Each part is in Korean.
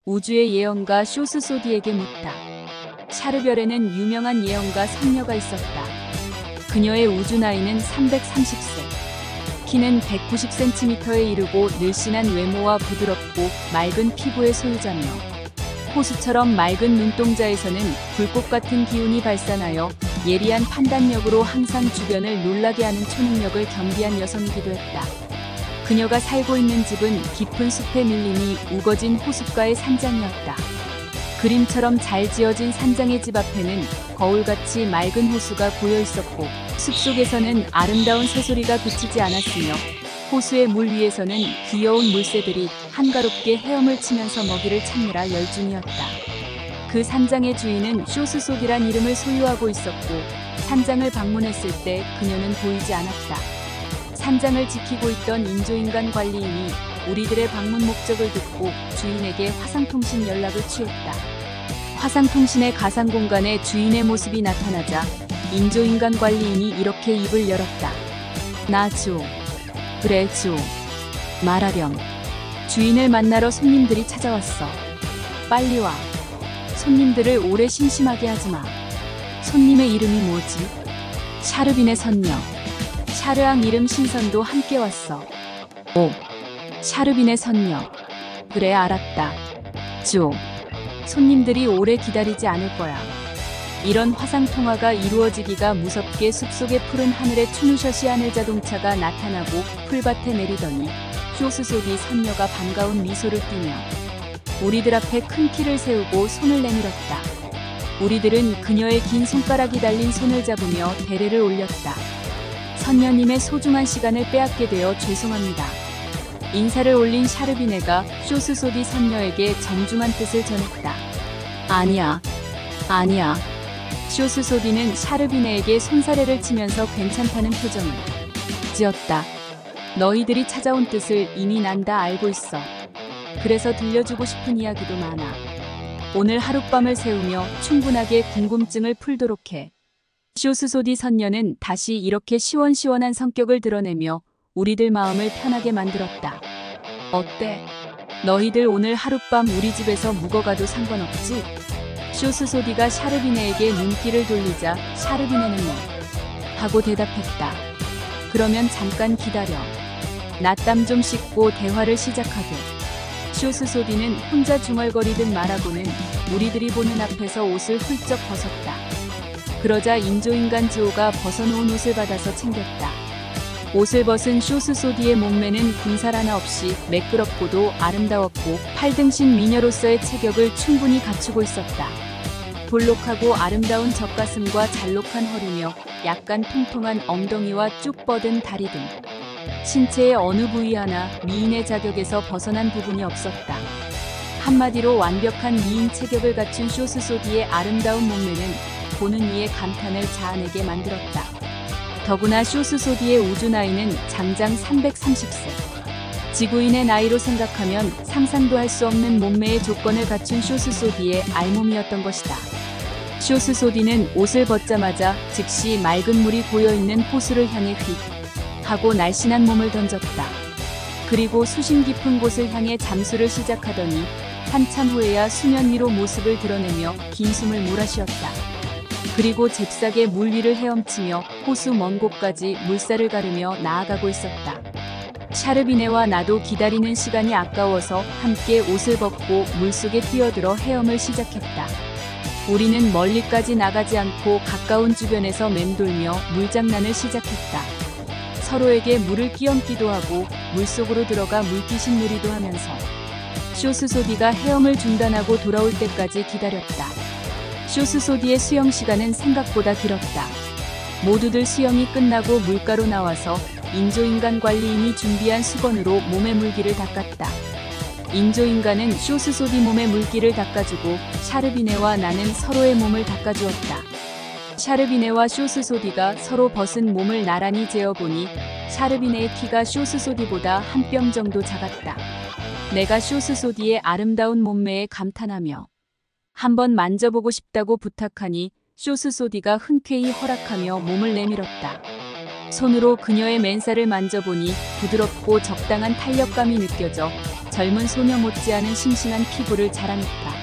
우주의 예언가 쇼스소디에게 묻다. 샤르별에는 유명한 예언가 선녀가 있었다. 그녀의 우주 나이는 330세. 키는 190cm에 이르고 늘씬한 외모와 부드럽고 맑은 피부의 소유자며 호수처럼 맑은 눈동자에서는 불꽃 같은 기운이 발산하여 예리한 판단력으로 항상 주변을 놀라게 하는 초능력을 겸비한 여성이기도 했다. 그녀가 살고 있는 집은 깊은 숲에 밀림이 우거진 호숫가의 산장이었다. 그림처럼 잘 지어진 산장의 집 앞에는 거울같이 맑은 호수가 고여 있었고 숲속에서는 아름다운 새소리가 그치지 않았으며 호수의 물 위에서는 귀여운 물새들이 한가롭게 헤엄을 치면서 먹이를 찾느라 열중이었다. 그 산장의 주인은 쇼스소디란 이름을 소유하고 있었고 산장을 방문했을 때 그녀는 보이지 않았다. 산장을 지키고 있던 인조인간 관리인이 우리들의 방문 목적을 듣고 주인에게 화상통신 연락을 취했다. 화상통신의 가상공간에 주인의 모습이 나타나자 인조인간 관리인이 이렇게 입을 열었다. 나 조. 그래 조. 말하렴. 주인을 만나러 손님들이 찾아왔어. 빨리 와. 손님들을 오래 심심하게 하지 마. 손님의 이름이 뭐지? 샤르빈의 선녀. 샤르앙 이름 신선도 함께 왔어. 오. 샤르빈의 선녀. 그래 알았다. 조. 손님들이 오래 기다리지 않을 거야. 이런 화상통화가 이루어지기가 무섭게 숲속의 푸른 하늘에 투누셔시 하늘 자동차가 나타나고 풀밭에 내리더니 쇼스소디 선녀가 반가운 미소를 띠며 우리들 앞에 큰 키를 세우고 손을 내밀었다. 우리들은 그녀의 긴 손가락이 달린 손을 잡으며 대례를 올렸다. 선녀님의 소중한 시간을 빼앗게 되어 죄송합니다. 인사를 올린 샤르비네가 쇼스소디 선녀에게 정중한 뜻을 전했다. 아니야. 아니야. 쇼스소디는 샤르비네에게 손사래를 치면서 괜찮다는 표정을 지었다. 너희들이 찾아온 뜻을 이미 난 다 알고 있어. 그래서 들려주고 싶은 이야기도 많아. 오늘 하룻밤을 새우며 충분하게 궁금증을 풀도록 해. 쇼스소디 선녀는 다시 이렇게 시원시원한 성격을 드러내며 우리들 마음을 편하게 만들었다. 어때? 너희들 오늘 하룻밤 우리 집에서 묵어가도 상관없지? 쇼스소디가 샤르비네에게 눈길을 돌리자 샤르비네는 뭐? 하고 대답했다. 그러면 잠깐 기다려. 나 땀 좀 씻고 대화를 시작하게. 쇼스소디는 혼자 중얼거리듯 말하고는 우리들이 보는 앞에서 옷을 훌쩍 벗었다. 그러자 인조인간 지오가 벗어놓은 옷을 받아서 챙겼다. 옷을 벗은 쇼스소디의 몸매는 군살 하나 없이 매끄럽고도 아름다웠고 8등신 미녀로서의 체격을 충분히 갖추고 있었다. 볼록하고 아름다운 젖가슴과 잘록한 허리며 약간 통통한 엉덩이와 쭉 뻗은 다리 등 신체의 어느 부위 하나 미인의 자격에서 벗어난 부분이 없었다. 한마디로 완벽한 미인 체격을 갖춘 쇼스소디의 아름다운 몸매는 보는 이의 감탄을 자아내게 만들었다. 더구나 쇼스소디의 우주 나이는 장장 330세. 지구인의 나이로 생각하면 상상도 할 수 없는 몸매의 조건을 갖춘 쇼스소디의 알몸이었던 것이다. 쇼스소디는 옷을 벗자마자 즉시 맑은 물이 고여있는 호수를 향해 휙 하고 날씬한 몸을 던졌다. 그리고 수심 깊은 곳을 향해 잠수를 시작하더니 한참 후에야 수면 위로 모습을 드러내며 긴 숨을 몰아쉬었다. 그리고 잽싸게 물 위를 헤엄치며 호수 먼 곳까지 물살을 가르며 나아가고 있었다. 샤르비네와 나도 기다리는 시간이 아까워서 함께 옷을 벗고 물속에 뛰어들어 헤엄을 시작했다. 우리는 멀리까지 나가지 않고 가까운 주변에서 맴돌며 물장난을 시작했다. 서로에게 물을 끼얹기도 하고 물속으로 들어가 물귀신 놀이도 하면서 쇼스소디가 헤엄을 중단하고 돌아올 때까지 기다렸다. 쇼스소디의 수영 시간은 생각보다 길었다. 모두들 수영이 끝나고 물가로 나와서 인조인간 관리인이 준비한 수건으로 몸의 물기를 닦았다. 인조인간은 쇼스소디 몸의 물기를 닦아주고 샤르비네와 나는 서로의 몸을 닦아주었다. 샤르비네와 쇼스소디가 서로 벗은 몸을 나란히 재어보니 샤르비네의 키가 쇼스소디보다 한 뼘 정도 작았다. 내가 쇼스소디의 아름다운 몸매에 감탄하며 한번 만져보고 싶다고 부탁하니 쇼스소디가 흔쾌히 허락하며 몸을 내밀었다. 손으로 그녀의 맨살을 만져보니 부드럽고 적당한 탄력감이 느껴져 젊은 소녀 못지않은 싱싱한 피부를 자랑했다.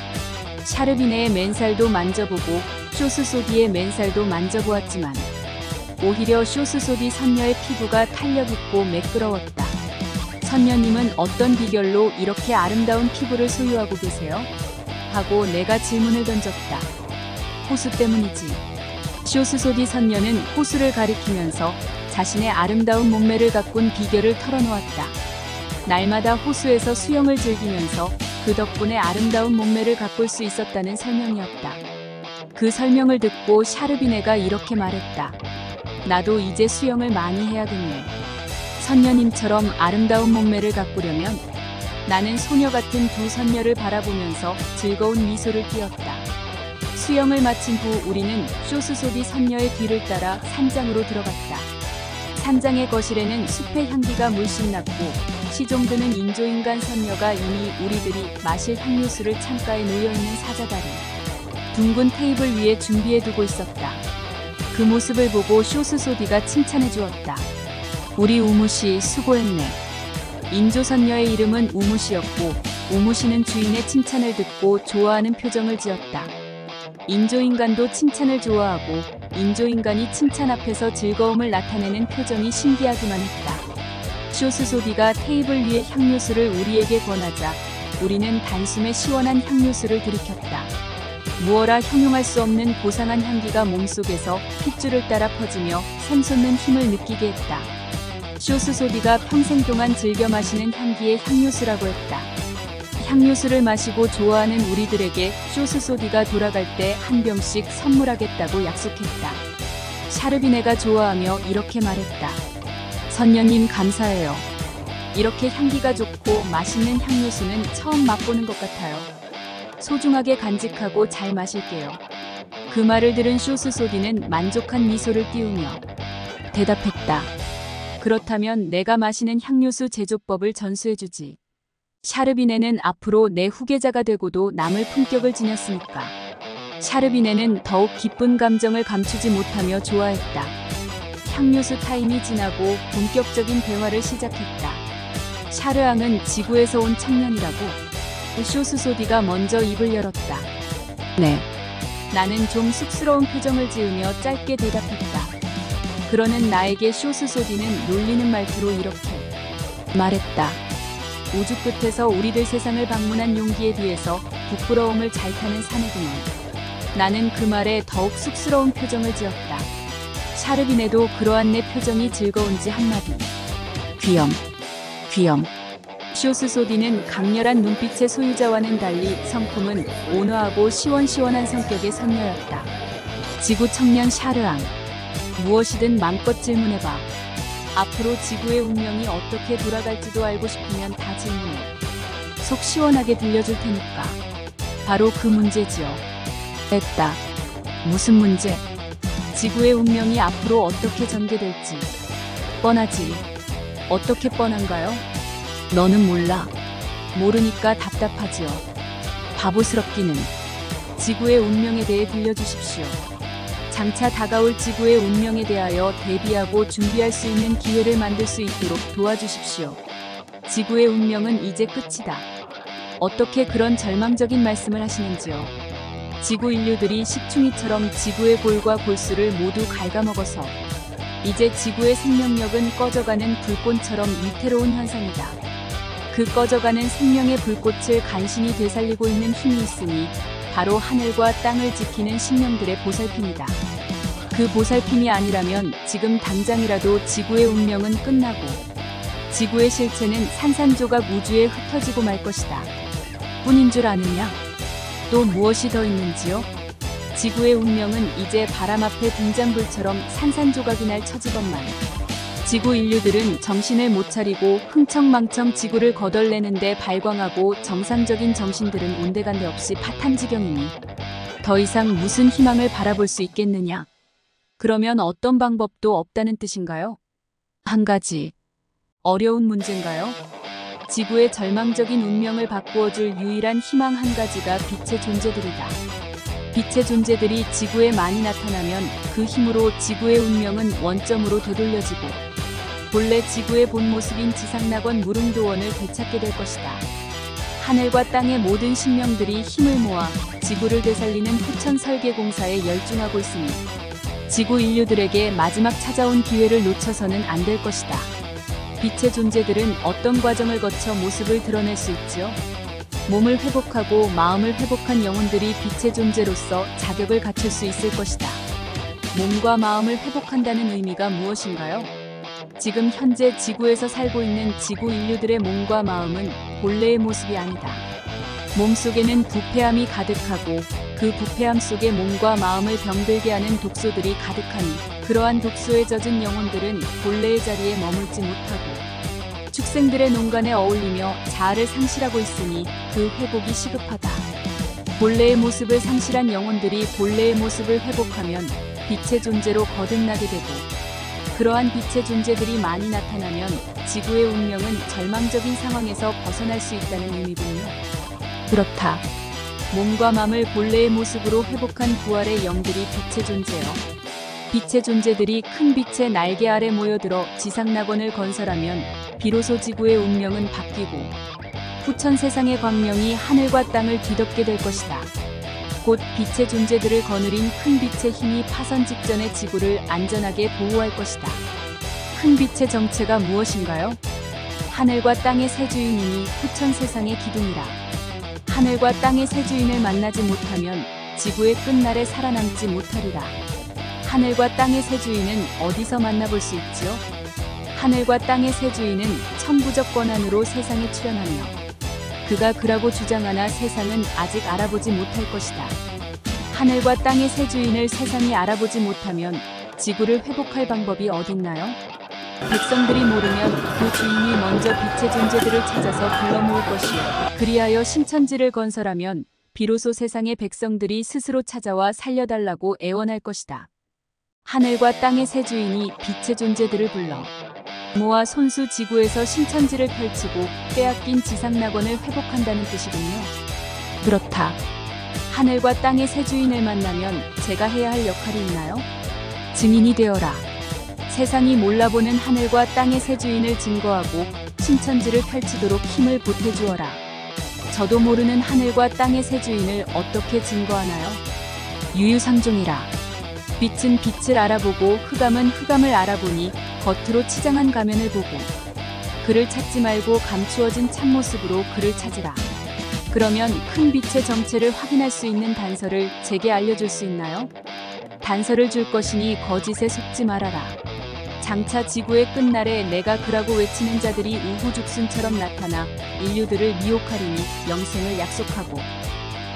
샤르비네의 맨살도 만져보고 쇼스소디의 맨살도 만져보았지만 오히려 쇼스소디 선녀의 피부가 탄력있고 매끄러웠다. 선녀님은 어떤 비결로 이렇게 아름다운 피부를 소유하고 계세요? 하고 내가 질문을 던졌다. 호수 때문이지. 쇼스소디 선녀는 호수를 가리키면서 자신의 아름다운 몸매를 가꾼 비결을 털어놓았다. 날마다 호수에서 수영을 즐기면서 그 덕분에 아름다운 몸매를 가꿀 수 있었다는 설명이었다. 그 설명을 듣고 샤르비네가 이렇게 말했다. 나도 이제 수영을 많이 해야겠네. 선녀님처럼 아름다운 몸매를 가꾸려면 나는 소녀 같은 두 선녀를 바라보면서 즐거운 미소를 띄었다. 수영을 마친 후 우리는 쇼스소디 선녀의 뒤를 따라 산장으로 들어갔다. 산장의 거실에는 숲의 향기가 물씬 났고 시종드는 인조인간 선녀가 이미 우리들이 마실 향유수를 창가에 놓여있는 사자다리 둥근 테이블 위에 준비해두고 있었다. 그 모습을 보고 쇼스소디가 칭찬해 주었다. 우리 우무씨 수고했네. 인조선녀의 이름은 우무씨였고 우무씨는 주인의 칭찬을 듣고 좋아하는 표정을 지었다. 인조인간도 칭찬을 좋아하고 인조인간이 칭찬 앞에서 즐거움을 나타내는 표정이 신기하기만 했다. 쇼스소디가 테이블 위에 향유수를 우리에게 권하자 우리는 단숨에 시원한 향유수를 들이켰다. 무어라 형용할 수 없는 고상한 향기가 몸속에서 핏줄을 따라 퍼지며 샘솟는 힘을 느끼게 했다. 쇼스소디가 평생 동안 즐겨 마시는 향기의 향유수라고 했다. 향유수를 마시고 좋아하는 우리들에게 쇼스소디가 돌아갈 때 한 병씩 선물하겠다고 약속했다. 샤르비네가 좋아하며 이렇게 말했다. 선녀님 감사해요. 이렇게 향기가 좋고 맛있는 향유수는 처음 맛보는 것 같아요. 소중하게 간직하고 잘 마실게요. 그 말을 들은 쇼스소디는 만족한 미소를 띄우며 대답했다. 그렇다면 내가 마시는 향유수 제조법을 전수해주지. 샤르비네는 앞으로 내 후계자가 되고도 남을 품격을 지녔으니까. 샤르비네는 더욱 기쁜 감정을 감추지 못하며 좋아했다. 향유수 타임이 지나고 본격적인 대화를 시작했다. 샤르앙은 지구에서 온 청년이라고. 쇼스소디가 먼저 입을 열었다. 네. 나는 좀 쑥스러운 표정을 지으며 짧게 대답했다. 그러는 나에게 쇼스소디는 놀리는 말투로 이렇게 말했다. 우주 끝에서 우리들 세상을 방문한 용기에 비해서 부끄러움을 잘 타는 사내구먼. 나는 그 말에 더욱 쑥스러운 표정을 지었다. 샤르비네도 그러한 내 표정이 즐거운지 한마디. 귀염, 귀염. 쇼스소디는 강렬한 눈빛의 소유자와는 달리 성품은 온화하고 시원시원한 성격의 선녀였다. 지구 청년 샤르앙. 무엇이든 맘껏 질문해봐. 앞으로 지구의 운명이 어떻게 돌아갈지도 알고 싶으면 다 질문해. 속 시원하게 들려줄 테니까. 바로 그 문제지요. 됐다. 무슨 문제? 지구의 운명이 앞으로 어떻게 전개될지. 뻔하지. 어떻게 뻔한가요? 너는 몰라. 모르니까 답답하지요. 바보스럽기는. 지구의 운명에 대해 들려주십시오. 장차 다가올 지구의 운명에 대하여 대비하고 준비할 수 있는 기회를 만들 수 있도록 도와주십시오. 지구의 운명은 이제 끝이다. 어떻게 그런 절망적인 말씀을 하시는지요. 지구 인류들이 식충이처럼 지구의 골과 골수를 모두 갉아먹어서 이제 지구의 생명력은 꺼져가는 불꽃처럼 위태로운 현상이다. 그 꺼져가는 생명의 불꽃을 간신히 되살리고 있는 힘이 있으니 바로 하늘과 땅을 지키는 신령들의 보살핌이다. 그 보살핌이 아니라면 지금 당장이라도 지구의 운명은 끝나고 지구의 실체는 산산조각 우주에 흩어지고 말 것이다. 뿐인 줄 아느냐? 또 무엇이 더 있는지요? 지구의 운명은 이제 바람 앞에 등잔불처럼 산산조각이 날 처지건만 지구 인류들은 정신을 못 차리고 흥청망청 지구를 거덜내는데 발광하고 정상적인 정신들은 온데간데 없이 파탄지경이니 더 이상 무슨 희망을 바라볼 수 있겠느냐? 그러면 어떤 방법도 없다는 뜻인가요? 한 가지. 어려운 문제인가요? 지구의 절망적인 운명을 바꾸어줄 유일한 희망 한 가지가 빛의 존재들이다. 빛의 존재들이 지구에 많이 나타나면 그 힘으로 지구의 운명은 원점으로 되돌려지고 본래 지구의 본 모습인 지상낙원 무릉도원을 되찾게 될 것이다. 하늘과 땅의 모든 sinh 명들이 힘을 모아 지구를 되살리는 후천 설계 공사에 열중하고 있으니 지구 인류들에게 마지막 찾아온 기회를 놓쳐서는 안 될 것이다. 빛의 존재들은 어떤 과정을 거쳐 모습을 드러낼 수 있죠? 몸을 회복하고 마음을 회복한 영혼들이 빛의 존재로서 자격을 갖출 수 있을 것이다. 몸과 마음을 회복한다는 의미가 무엇인가요? 지금 현재 지구에서 살고 있는 지구 인류들의 몸과 마음은 본래의 모습이 아니다. 몸 속에는 부패함이 가득하고 그 부패함 속에 몸과 마음을 병들게 하는 독소들이 가득하니 그러한 독소에 젖은 영혼들은 본래의 자리에 머물지 못하고 축생들의 농간에 어울리며 자아를 상실하고 있으니 그 회복이 시급하다. 본래의 모습을 상실한 영혼들이 본래의 모습을 회복하면 빛의 존재로 거듭나게 되고 그러한 빛의 존재들이 많이 나타나면 지구의 운명은 절망적인 상황에서 벗어날 수 있다는 의미군요. 그렇다. 몸과 마음을 본래의 모습으로 회복한 부활의 영들이 빛의 존재여. 빛의 존재들이 큰 빛의 날개 아래 모여들어 지상낙원을 건설하면 비로소 지구의 운명은 바뀌고 후천 세상의 광명이 하늘과 땅을 뒤덮게 될 것이다. 곧 빛의 존재들을 거느린 큰 빛의 힘이 파선 직전의 지구를 안전하게 보호할 것이다. 큰 빛의 정체가 무엇인가요? 하늘과 땅의 새 주인이니 후천 세상의 기둥이라. 하늘과 땅의 새 주인을 만나지 못하면 지구의 끝날에 살아남지 못하리라. 하늘과 땅의 새 주인은 어디서 만나볼 수 있지요? 하늘과 땅의 새 주인은 천부적 권한으로 세상에 출현하며 그가 그라고 주장하나 세상은 아직 알아보지 못할 것이다. 하늘과 땅의 새 주인을 세상이 알아보지 못하면 지구를 회복할 방법이 어딨나요? 백성들이 모르면 그 주인이 먼저 빛의 존재들을 찾아서 불러 모을 것이요. 그리하여 신천지를 건설하면 비로소 세상의 백성들이 스스로 찾아와 살려달라고 애원할 것이다. 하늘과 땅의 새 주인이 빛의 존재들을 불러 모아 손수 지구에서 신천지를 펼치고 빼앗긴 지상낙원을 회복한다는 뜻이군요. 그렇다. 하늘과 땅의 새 주인을 만나면 제가 해야 할 역할이 있나요? 증인이 되어라. 세상이 몰라보는 하늘과 땅의 새 주인을 증거하고 신천지를 펼치도록 힘을 보태주어라. 저도 모르는 하늘과 땅의 새 주인을 어떻게 증거하나요? 유유상종이라. 빛은 빛을 알아보고 흑암은 흑암을 알아보니 겉으로 치장한 가면을 보고 그를 찾지 말고 감추어진 참모습으로 그를 찾으라. 그러면 큰 빛의 정체를 확인할 수 있는 단서를 제게 알려줄 수 있나요? 단서를 줄 것이니 거짓에 속지 말아라. 장차 지구의 끝날에 내가 그라고 외치는 자들이 우후죽순처럼 나타나 인류들을 미혹하리니 영생을 약속하고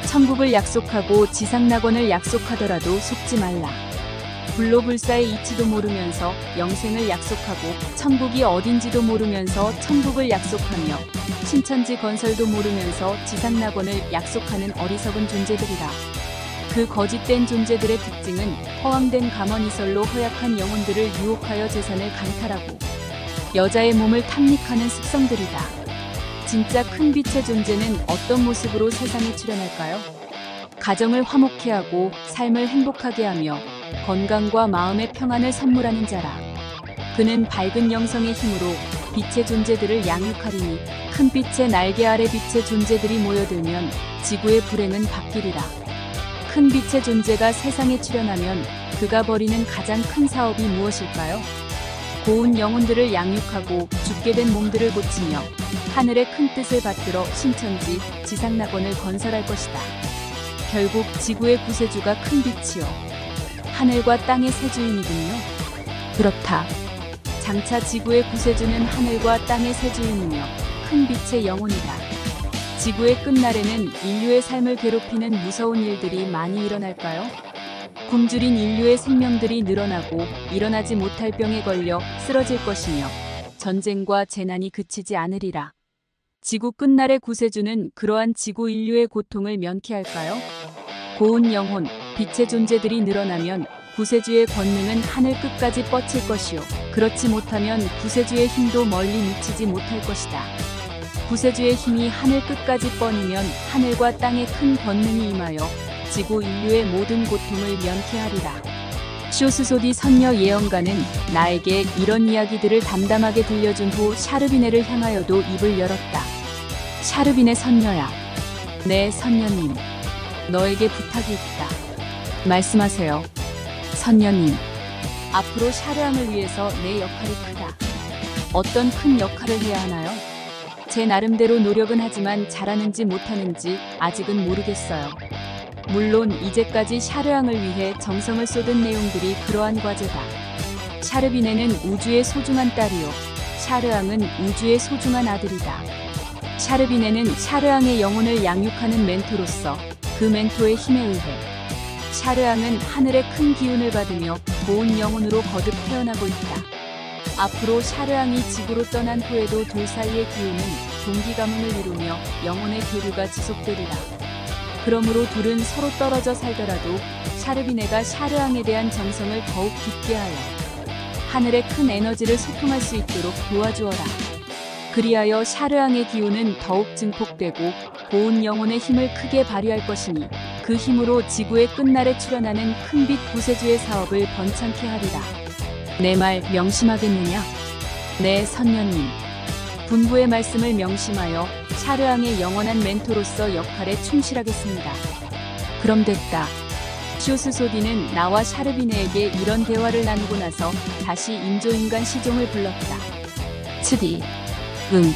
천국을 약속하고 지상낙원을 약속하더라도 속지 말라. 불로불사의 이치도 모르면서 영생을 약속하고 천국이 어딘지도 모르면서 천국을 약속하며 신천지 건설도 모르면서 지상낙원을 약속하는 어리석은 존재들이라. 그 거짓된 존재들의 특징은 허황된 감언이설로 허약한 영혼들을 유혹하여 재산을 강탈하고 여자의 몸을 탐닉하는 습성들이다. 진짜 큰 빛의 존재는 어떤 모습으로 세상에 출현할까요? 가정을 화목케 하고 삶을 행복하게 하며 건강과 마음의 평안을 선물하는 자라. 그는 밝은 영성의 힘으로 빛의 존재들을 양육하리니 큰 빛의 날개 아래 빛의 존재들이 모여들면 지구의 불행은 바뀌리라. 큰 빛의 존재가 세상에 출현하면 그가 벌이는 가장 큰 사업이 무엇일까요? 고운 영혼들을 양육하고 죽게 된 몸들을 고치며 하늘의 큰 뜻을 받들어 신천지, 지상낙원을 건설할 것이다. 결국 지구의 구세주가 큰 빛이요 하늘과 땅의 새 주인이군요. 그렇다. 장차 지구의 구세주는 하늘과 땅의 새 주인이며 큰 빛의 영혼이다. 지구의 끝날에는 인류의 삶을 괴롭히는 무서운 일들이 많이 일어날까요? 굶주린 인류의 생명들이 늘어나고 일어나지 못할 병에 걸려 쓰러질 것이며 전쟁과 재난이 그치지 않으리라. 지구 끝날의 구세주는 그러한 지구 인류의 고통을 면케할까요? 고운 영혼, 빛의 존재들이 늘어나면 구세주의 권능은 하늘 끝까지 뻗칠 것이요 그렇지 못하면 구세주의 힘도 멀리 미치지 못할 것이다. 구세주의 힘이 하늘 끝까지 뻗으면 하늘과 땅에 큰 권능이 임하여 지구 인류의 모든 고통을 면케하리라. 쇼스소디 선녀 예언가는 나에게 이런 이야기들을 담담하게 들려준 후 샤르비네를 향하여도 입을 열었다. 샤르빈의 선녀야. 네, 선녀님. 너에게 부탁이 있다. 말씀하세요. 선녀님. 앞으로 샤르앙을 위해서 내 역할이 크다. 어떤 큰 역할을 해야 하나요? 제 나름대로 노력은 하지만 잘하는지 못하는지 아직은 모르겠어요. 물론 이제까지 샤르앙을 위해 정성을 쏟은 내용들이 그러한 과제다. 샤르비네는 우주의 소중한 딸이요. 샤르앙은 우주의 소중한 아들이다. 샤르비네는 샤르앙의 영혼을 양육하는 멘토로서 그 멘토의 힘에 의해 샤르앙은 하늘의 큰 기운을 받으며 고운 영혼으로 거듭 태어나고 있다. 앞으로 샤르앙이 지구로 떠난 후에도 둘 사이의 기운은 동기가문을 이루며 영혼의 교류가 지속되리라. 그러므로 둘은 서로 떨어져 살더라도 샤르비네가 샤르앙에 대한 정성을 더욱 깊게 하여 하늘의 큰 에너지를 소통할 수 있도록 도와주어라. 그리하여 샤르앙의 기운은 더욱 증폭되고 고운 영혼의 힘을 크게 발휘할 것이니 그 힘으로 지구의 끝날에 출현하는 큰빛 구세주의 사업을 번창케 하리라. 내 말 명심하겠느냐? 네, 선녀님. 분부의 말씀을 명심하여 샤르앙의 영원한 멘토로서 역할에 충실하겠습니다. 그럼 됐다. 쇼스소디는 나와 샤르비네에게 이런 대화를 나누고 나서 다시 인조인간 시종을 불렀다. 츠디. 응.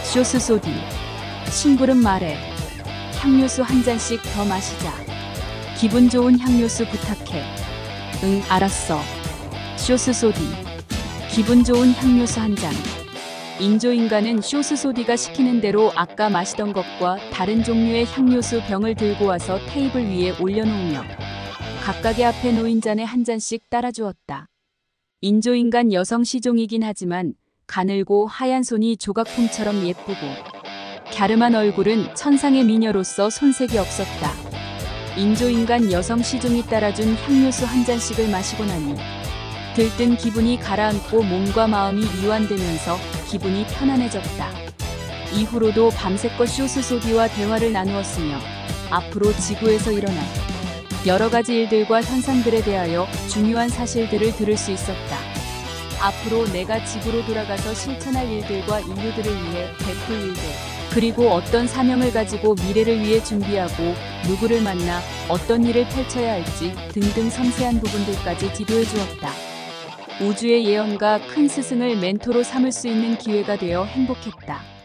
쇼스소디. 심부름 말해. 향료수 한 잔씩 더 마시자. 기분 좋은 향료수 부탁해. 응, 알았어. 쇼스소디. 기분 좋은 향료수 한 잔. 인조인간은 쇼스소디가 시키는 대로 아까 마시던 것과 다른 종류의 향료수 병을 들고 와서 테이블 위에 올려놓으며 각각의 앞에 놓인 잔에 한 잔씩 따라주었다. 인조인간 여성 시종이긴 하지만 가늘고 하얀 손이 조각품처럼 예쁘고 갸름한 얼굴은 천상의 미녀로서 손색이 없었다. 인조인간 여성 시종이 따라준 향료수 한 잔씩을 마시고 나니 들뜬 기분이 가라앉고 몸과 마음이 이완되면서 기분이 편안해졌다. 이후로도 밤새껏 쇼스소디와 대화를 나누었으며 앞으로 지구에서 일어날 여러 가지 일들과 현상들에 대하여 중요한 사실들을 들을 수 있었다. 앞으로 내가 지구로 돌아가서 실천할 일들과 인류들을 위해 베풀 일들, 그리고 어떤 사명을 가지고 미래를 위해 준비하고 누구를 만나 어떤 일을 펼쳐야 할지 등등 섬세한 부분들까지 지도해 주었다. 우주의 예언가 큰 스승을 멘토로 삼을 수 있는 기회가 되어 행복했다.